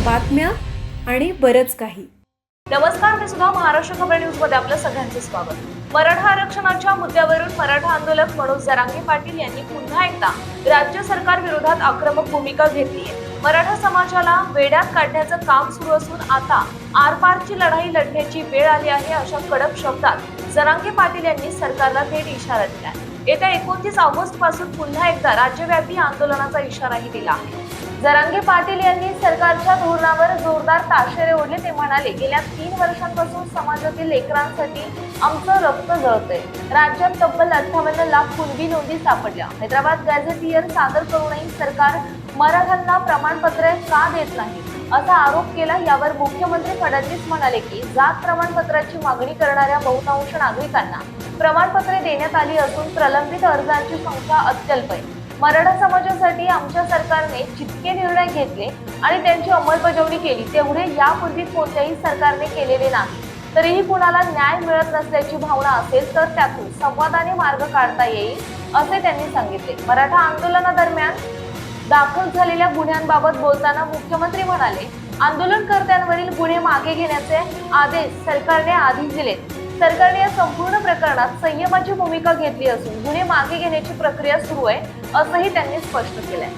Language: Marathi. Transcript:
बातम्या आणि बरंच काही. नमस्कार, मी सुद्धा महाराष्ट्र खबर न्यूज मध्ये आपलं सगळ्यांचं स्वागत. मराठा आरक्षणाच्या मुद्द्यावरून मराठा आंदोलक मनोज जरांगे पाटील यांनी पुन्हा एकदा राज्य सरकार विरोधात आक्रमक भूमिका घेतली आहे. मराठा समाजाला वेड्यात काढण्याचं काम सुरू असून आता आरपारची लढाई लढण्याची वेळ आली आहे, अशा कडक शब्दात जरांगे पाटील यांनी सरकारला थेट इशारा दिला आहे. येत्या 29 ऑगस्ट पासून पुन्हा एकदा राज्यव्यापी आंदोलनाचा इशाराही दिला आहे. जरांगे पाटील यांनी सरकारच्या धोरणावर जोरदार ताशेरे ओढले. ते म्हणाले, गेल्या 3 वर्षांपासून समाजातील लेकरांसाठी आमचं रक्त जळतंय. राज्यात तब्बल 58 लाख कुणबी नोंदी सापडल्या. हैदराबाद गॅझेटियर सादर करूनही सरकार मराठ्यांना प्रमाणपत्र का देत नाही, असा आरोप केला. यावर मुख्यमंत्री फडणवीस म्हणाले की जात प्रमाणपत्राची मागणी करणाऱ्या बहुतांश नागरिकांना प्रमाणपत्रे देण्यात आली असून प्रलंबित अर्जांची संख्या अत्यल्प आहे. मराठा समाजासाठी आमच्या सरकारने जितके निर्णय घेतले आणि त्यांची अंमलबजावणी केली तेवढे यापूर्वी कोणत्याही सरकारने केलेले नाही. तरीही कुणाला न्याय मिळत नसल्याची भावना असेल तर त्यातून संवादाने मार्ग काढता येईल, असे त्यांनी सांगितले. मराठा आंदोलनादरम्यान दाखल झालेल्या गुन्ह्यांबाबत बोलताना मुख्यमंत्री म्हणाले, आंदोलनकर्त्यांवरील गुन्हे मागे घेण्याचे आदेश सरकारने आधीच दिलेत. सरकारने या संपूर्ण प्रकरणात संयमाची भूमिका घेतली असून गुन्हे मागे घेण्याची प्रक्रिया सुरू आहे, असंही त्यांनी स्पष्ट केलंय.